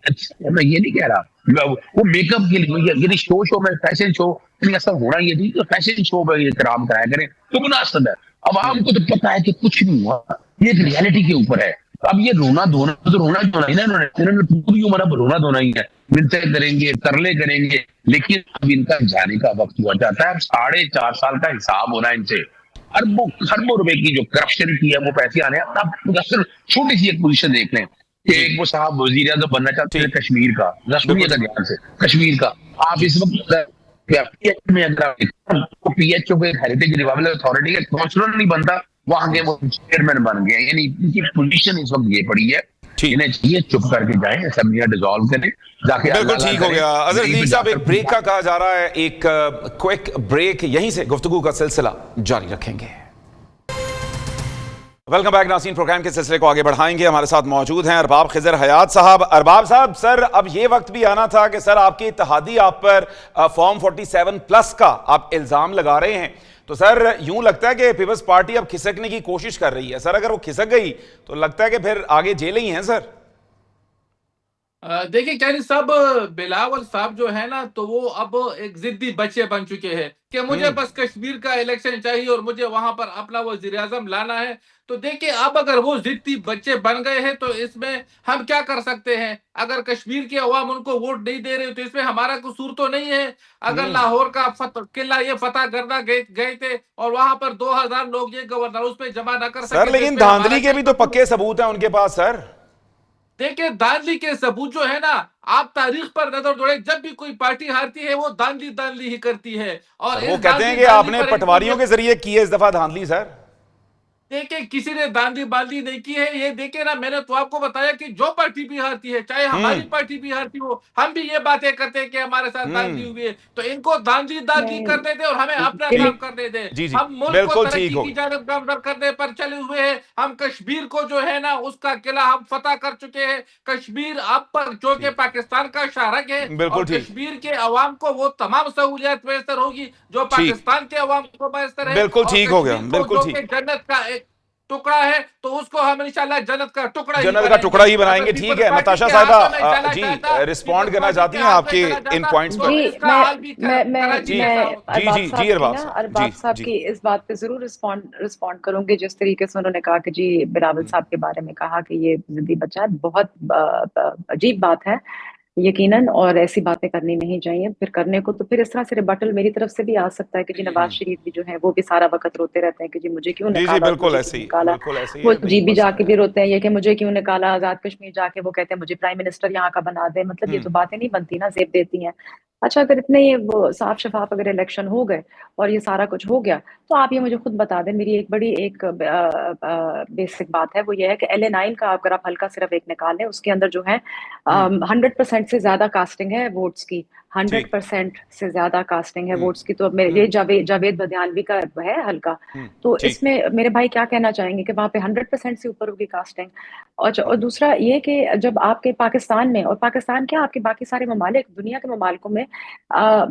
मैं ये नहीं कह रहा वो मेकअप के लिए, यानी शो में फैशन शो ऐसा होना ये नहीं कि फैशन शो में ये काम कराया करें तो मुनासिब है। अब आपको तो पता है कि कुछ नहीं हुआ, ये एक रियलिटी के ऊपर है। अब ये रोना धोना तो रोना धोना ही ना, इन्होंने पूरी उम्र अब रोना धोना ही है, मिलते करेंगे, तरले करेंगे, लेकिन अब इनका जाने का वक्त हुआ जाता है। अब 4.5 साल का हिसाब होना इनसे। खरबों रुपए की जो करप्शन की है वो पैसे आने हैं। अब छोटी सी एक पोजीशन देख लें कि एक वो साहब वजीर आज़म बनना चाहते हैं कश्मीर का, सुनिएगा ध्यान से, कश्मीर का। आप इस वक्त में अगर PHO के हेरिटेज रिवाइवल अथॉरिटी का काउंसलर नहीं बनता, वहां के वो चेयरमैन बन गए। यानी इनकी पोजीशन इस वक्त ये पड़ी है, इन्हें चाहिए चुप करके जाएं, असेंबलियां डिसॉल्व करें जाके। बिल्कुल ठीक हो गया। अजहर साहब एक ब्रेक का कहा जा रहा है, एक क्विक ब्रेक, यहीं से गुफ्तगू का सिलसिला जारी रखेंगे। वेलकम बैक नाज़रीन, प्रोग्राम के सिलसिले को आगे बढ़ाएंगे। हमारे साथ मौजूद हैं अरबाब खिज़र हयात साहब। अरबाब साहब, सर अब ये वक्त भी आना था कि सर आपके इत्तेहादी आप पर फॉर्म 47+ का आप इल्ज़ाम लगा रहे हैं, तो सर यूं लगता है कि पीपल्स पार्टी अब खिसकने की कोशिश कर रही है। सर अगर वो खिसक गई तो लगता है कि फिर आगे जेल ही हैं सर। देखिए कैनी साहब, बिलावल साहब जो है ना, तो वो अब एक जिद्दी बच्चे बन चुके हैं कि मुझे बस कश्मीर का इलेक्शन चाहिए और मुझे वहां पर अपना वजीर आजम लाना है। तो देखिए अब अगर वो जिद्दी बच्चे बन गए हैं तो इसमें हम क्या कर सकते हैं? अगर कश्मीर के अवाम उनको वोट नहीं दे रहे तो इसमें हमारा कसूर तो नहीं है। अगर लाहौर का किला ये फतह करना गए थे और वहां पर 2000 लोग ये गवर्नर हाउस पे जमा ना कर सके सर, लेकिन धांधली के भी तो पक्के सबूत हैं उनके पास सर। देखिए धांधली के सबूत जो है ना, आप तारीख पर नजर दौड़े, जब भी कोई पार्टी हारती है वो धांधली ही करती है। और वो कहते हैं कि आपने पटवारियों के जरिए की है इस दफा धांधली सर। देखिए किसी ने धांधली बांधली नहीं की है। ये देखिए ना, मैंने तो आपको बताया कि जो पार्टी भी हारती है, चाहे हमारी पार्टी भी हारती हो, हम भी ये बातें करते हैं कि हमारे साथ धांधली हुई है। तो इनको धांधली करने दे और हमें अपना काम करने दे। हम मुल्क को तरक्की की जानिब गामजन करने पर चले हुए हैं। हम कश्मीर को जो है ना, उसका किला हम फतह कर चुके हैं। कश्मीर अब पर जो कि पाकिस्तान का शाहरग है, और कश्मीर के अवाम को वो तमाम सहूलियत मैसर होगी जो पाकिस्तान के अवाम को मैसर है। बिल्कुल ठीक हो गया, बिल्कुल ठीक। जन्नत का टुकड़ा है तो उसको हम इंशाल्लाह जन्नत का टुकड़ा ही बनाएंगे। ठीक है, नताशा साहिबा जी रिस्पॉन्ड करना चाहती हैं आपके इन पॉइंट्स पर? जी अरबाब साहब की इस बात पे जरूर रिस्पॉन्ड करूंगी। जिस तरीके से उन्होंने कहा कि जी बिलावल साहब के बारे में कहा कि ये जिद्दी बच्चा है, बहुत अजीब बात है। यकीनन, और ऐसी बातें करनी नहीं चाहिए। फिर करने को तो फिर इस तरह से रिबटल मेरी तरफ से भी आ सकता है कि जी नवाज शरीफ भी जो है वो भी सारा वक्त रोते रहते हैं कि जी मुझे क्यों जी जी निकाला, बिल्कुल मुझे ऐसे क्यों ही, निकाला। बिल्कुल ऐसे ही वो है भाई, जी भी बस जाके भी रोते हैं ये कि मुझे क्यों निकाला, आजाद कश्मीर जाके वो कहते हैं मुझे प्राइम मिनिस्टर यहाँ का बना दे। मतलब ये तो बातें नहीं बनती ना, जेब देती हैं। अच्छा, अगर इतने ये वो साफ शफाफ अगर इलेक्शन हो गए और ये सारा कुछ हो गया, तो आप ये मुझे खुद बता दें। मेरी एक बड़ी एक बेसिक बात है, वो ये है कि LA9 का अगर आप हल्का सिर्फ एक निकालें, उसके अंदर जो है 100% से ज्यादा कास्टिंग है वोट्स की। ठीक 100% से ज्यादा कास्टिंग है वोट्स की। तो अब मेरे ये जावेद बदियानवी का है हल्का। तो ठीक इसमें मेरे भाई क्या कहना चाहेंगे कि वहां पे 100% से ऊपर होगी कास्टिंग। और दूसरा ये कि जब आपके पाकिस्तान में, और पाकिस्तान क्या आपके बाकी सारे ममालिक, दुनिया के ममालिकों में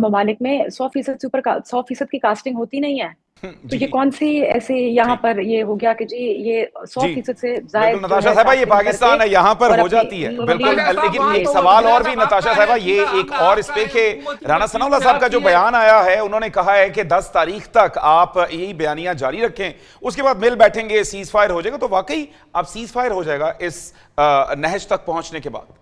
ममालिक में 100% से ऊपर 100% की कास्टिंग होती नहीं है। तो ये जी कौन सी ऐसे यहाँ ठीक पर ये हो गया कि जी ये जी 100% से बिल्कुल जायद जो नताशा है साहिबा, ये कास्टिंग करके पाकिस्तान है, यहाँ पर और हो अपनी जाती है बिल्कुल। मुल्क लेकिन वहाँ एक तो सवाल और भी वजीर-ए-आज़म नताशा आपका साहिबा, है, ये जिला एक आमला और इस पे आपका के है, हुकूमती राणा वजीर सनाउल्लाह में साहब का जो आती है। बयान आया है, उन्होंने कहा है कि 10 तारीख तक आप यही बयानियां जारी रखें, उसके बाद मिल बैठेंगे, सीज फायर हो जाएगा। तो वाकई अब सीज फायर हो जाएगा इस नहज तक पहुंचने के बाद?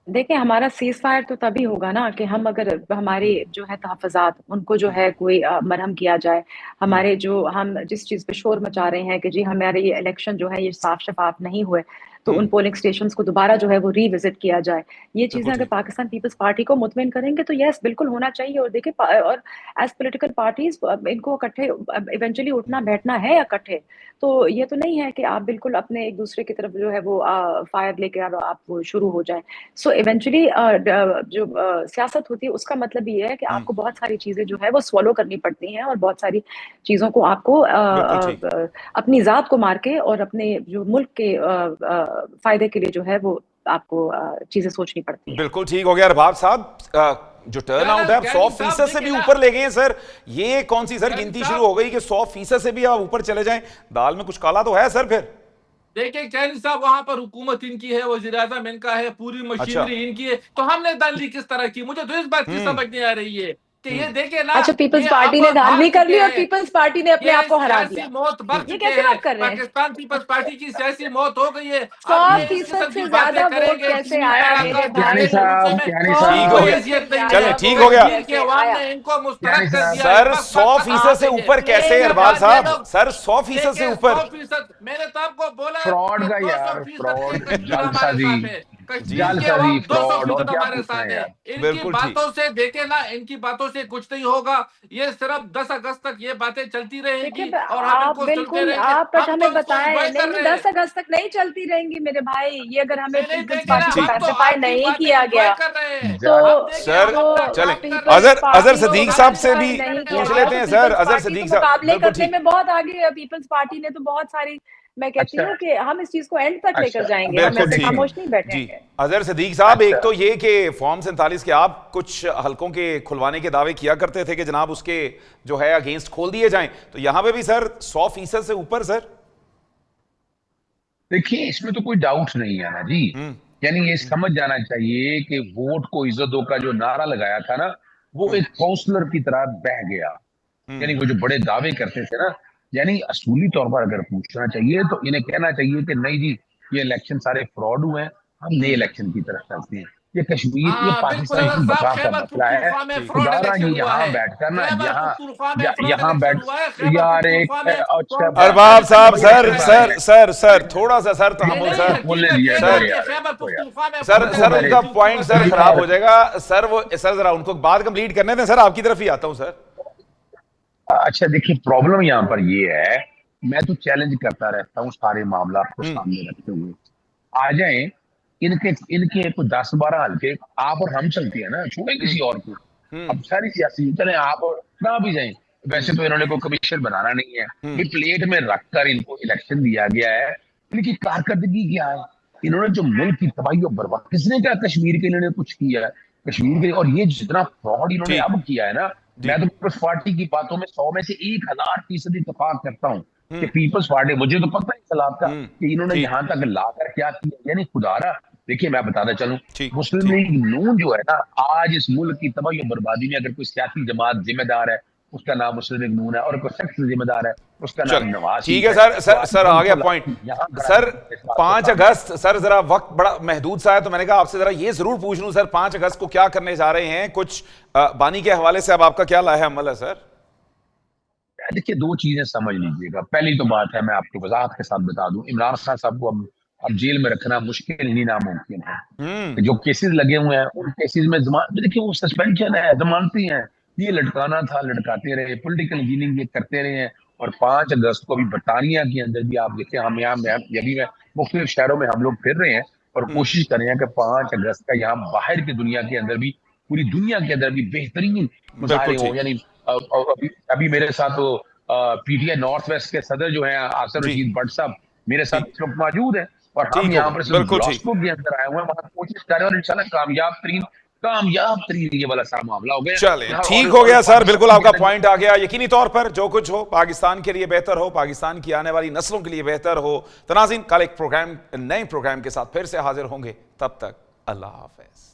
देखिए, हमारा सीज फायर तो तभी होगा ना कि हम अगर हमारी जो है तहफ़्फ़ुज़ात उनको जो है कोई मरहम किया जाए। हमारे जो हम जिस चीज़ पे शोर मचा रहे हैं कि जी हमारे ये इलेक्शन जो है ये साफ शफाफ नहीं हुए, तो उन पोलिंग स्टेशंस को दोबारा जो है वो रीविजिट किया जाए। ये बिल्कुल चीज़ें अगर ठीक। पाकिस्तान पीपल्स पार्टी को मुतमिन करेंगे तो यस बिल्कुल होना चाहिए। और देखिए और एज़ पॉलिटिकल पार्टीज़ इनको इकट्ठे इवेंचुअली उठना बैठना है इकट्ठे। तो ये तो नहीं है कि आप बिल्कुल अपने एक दूसरे की तरफ जो है वो फायर लेके आप वो शुरू हो जाएँ। सो इवेंचुअली जो सियासत होती है उसका मतलब ये है कि आपको बहुत सारी चीजें जो है वो स्वॉलो करनी पड़ती हैं, और बहुत सारी चीजों को आपको बिल्कुल ठीक। अपनी जात को मार के और अपने जो मुल्क के फायदे के लिए जो है वो आपको चीजें सोचनी पड़ती हैं। बिल्कुल ठीक हो गया रबाब साहब। जो टर्न आउट है अब 100% से भी ऊपर ले गए हैं सर। ये कौन सी सर गिनती शुरू हो गई कि 100% से भी आप ऊपर चले जाएं? दाल में कुछ काला तो है सर फिर। देखिए कैनी साहब, वहां पर हुकूमत इनकी है, वजीर आजम इनका है, पूरी अच्छा। मशीनरी इनकी है, तो हमने धांधली किस तरह की? मुझे तो इस बात की समझ नहीं आ रही है कि ये देखे ना, अच्छा, पीपल्स ये पार्टी अब ने हार धांधली कर चुके ली और हैं, पीपल्स पार्टी ने अपने ये आप को हरा सियासी दिया। मौत मर ये चुके कैसे हैं। बात कर रहे हैं? पाकिस्तान पीपल्स पार्टी की सियासी मौत हो गई है। अब सौ ये इस किस्म फीसद की से बातें ज्यादा वोट करेंगे कैसे जिसमें आया मेरे इलाका ज्ञानी भाई? जिसमें साहब, में ज्ञानी ठीक साहब, हो कोई गया। हैसियत नहीं चलें, है। ठीक हो गया। कश्मीर के अवाम ने इनको मुस्तरद कर दिया है। सर बस 100% से आप ऊपर कैसे ये अरबाज बात ये साहब? लोग सर 100% से देखिए, ऊपर। 100%। मैंने तो आपको बोला फ्रॉड कि का यार, 200% के फ्रॉड, कश्मीर हमारे जालसाजी, साथ है। जी कश्मीर के जालसाजी, अवाम फ्रॉड, और 200% क्या हमारे पूछना साथ है है। यार? इनकी बिल्कुल ठीक। बातों से देखे ना, इनकी बातों से कुछ नहीं होगा। ये सिर्फ 10 अगस्त तक ये बातें चलती देखिए रहेंगी और हम आप इनको सुनते बिल्कुल रहेंगे। आप बट हम तो हमें इसको बताएं, इंजॉय नहीं कर नहीं रहे हैं। 10 अगस्त तक नहीं चलती रहेंगी मेरे भाई, ये अगर हमें नहीं नहीं पीपल्स देखे ना, पार्टी को ठीक। हम तो पैसिफाई आपकी नहीं बातें किया इंजॉय गया कर रहे हैं। तो जाल हम देखिए, सर हम अपना चलें, काम कर रहे हैं। पीपल्स अजहर पार्टी सदीक को साहब से भी पैसिफाई नहीं किया पूछ गया। लेते तो हैं सर। पीपल्स अजहर पार्टी सदीक को साहब, मुकाबले बिल्कुल करने ठीक। में बहुत आगे है। पीपल्स पार्टी ने तो बहुत सारी, मैं कहती अच्छा, हूँ कि हम इस चीज को एंड तक लेकर अच्छा, जाएंगे, हम बिल्कुल ऐसे ठीक। खामोश नहीं जी बैठेंगे। अजहर सदीक साहब, एक अच्छा। तो ये कि फॉर्म 47 के आप कुछ हलकों के खुलवाने के दावे किया करते थे कि जनाब उसके जो है अगेंस्ट खोल दिए जाएं, तो यहां पे भी सर 100% से ऊपर सर। देखिए, इसमें तो कोई डाउट नहीं है ना जी। यानी ये समझ जाना चाहिए कि वोट को इज्जत दो का जो नारा लगाया था ना, वो एक काउंसलर की तरह बह गया। यानी वो जो बड़े दावे करते थे ना, यानी असूली तौर पर अगर पूछना चाहिए तो इन्हें कहना चाहिए कि नहीं जी, ये इलेक्शन सारे फ्रॉड हुए हैं, हम नए इलेक्शन की तरफ चलते हैं। ये कश्मीर, ये हाँ बिल्कुल पाकिस्तान अगर की साहब, बका का खैबर मसला है। पुख्तूनख्वा में फ्रॉड खुदारा इलेक्शन ये हुआ यहाँ है। बैठकर ना, खैबर यहाँ पुख्तूनख्वा में फ्रॉड यहाँ इलेक्शन बैठ हुआ है। खैबर यार एक पुख्तूनख्वा में अच्छा अरबाब साहब, सर बात सर है। सर सर थोड़ा सा सर नहीं तहम्मुल नहीं, सर। बोलने हकीकत दिया ये करो ना कि यार, खैबर रुको यार, पुख्तूनख्वा में सर फ्रॉड सर मेरे- उनका इलेक्शन पॉइंट सर जी खराब यार। हो जाएगा सर। वो सर जरा उनको बात कंप्लीट करने दें सर, आपकी तरफ ही आता हूं सर। अच्छा देखिए, प्रॉब्लम यहाँ पर ये है, मैं तो चैलेंज करता रहता हूँ सारे मामला को सामने रखते हुए। आ जाए इनके इनके कुछ 10-12 हल्के, आप और हम चलती है ना, छोड़े किसी और को। अब सारी सियासी चले, आप और ना भी जाए। वैसे तो इन्होंने कोई कमीशन बनाना नहीं है, भी प्लेट में रखकर इनको इलेक्शन दिया गया है। इनकी कारकर्दगी क्या है? इन्होंने जो मुल्क की तबाही और बर्बाद, किसने क्या कश्मीर के इन्होंने कुछ किया है कश्मीर के? और ये जितना फ्रॉड इन्होंने ठीक। अब किया है ना, जी। मैं तो पीपल्स पार्टी की बातों में 100 में से 1000% इत्तेफाक करता हूँ कि पीपल्स पार्टी, मुझे तो पता है सलाब का कि इन्होंने ठीक। यहाँ तक लाकर क्या किया। यानी खुदारा, देखिए मैं बताता चलूं, ठीक। मुस्लिम ठीक। लीग नून जो है ना, आज इस मुल्क की तबाही और बर्बादी में अगर कोई सियासी जमात जिम्मेदार है, उसका नाम मुस्लिम लीग नून है, और कोई सख्त जिम्मेदार है उसका नाम नवाज। ठीक है सर आ गया पॉइंट। सर 5 अगस्त, सर जरा वक्त बड़ा महदूद सा है, तो मैंने कहा आपसे जरा ये जरूर पूछ लूं सर, 5 अगस्त को क्या करने जा रहे हैं, कुछ बानी के हवाले से अब आपका क्या लाया अमल है सर? देखिए, 2 चीजें समझ लीजिएगा। पहली तो बात है, मैं आपको वजाहत के साथ बता दूं, इमरान खान साहब को अब जेल में रखना मुश्किल ही नामुमकिन है। जो केसेस लगे हुए हैं उन केसेस में देखिए वो सस्पेंशन है, जमानती है, ये लटकाना था लटकाते रहे, पॉलिटिकल इंजीनियरिंग ये करते रहे हैं। और 5 अगस्त को अभी बरतानिया के अंदर भी आप देखिए, हम यहाँ अभी मैं मुख्तलिफ शहरों में हम लोग फिर रहे हैं और कोशिश कर रहे हैं कि 5 अगस्त का यहाँ बाहर की दुनिया के अंदर भी, पूरी दुनिया के अंदर भी बेहतरीन मुजाहरे हो। यानी अभी मेरे साथ वो पीटीआई नॉर्थ वेस्ट के सदर जो है आसिफ रशीद भट्ट साहब मेरे साथ इस वक्त मौजूद है, और हम यहाँ पर ग्लासगो के अंदर आए हुए हैं, वहां कोशिश कर रहे हैं और इंशाल्लाह कामयाब तरीन ये वाला सारा मामला हो गया। चले ठीक हो गया सर, बिल्कुल आपका पॉइंट आ गया। यकीनी तौर पर जो कुछ हो पाकिस्तान के लिए बेहतर हो, पाकिस्तान की आने वाली नस्लों के लिए बेहतर हो। तो नाज़रीन, कल एक नए प्रोग्राम के साथ फिर से हाजिर होंगे, तब तक अल्लाह हाफिज।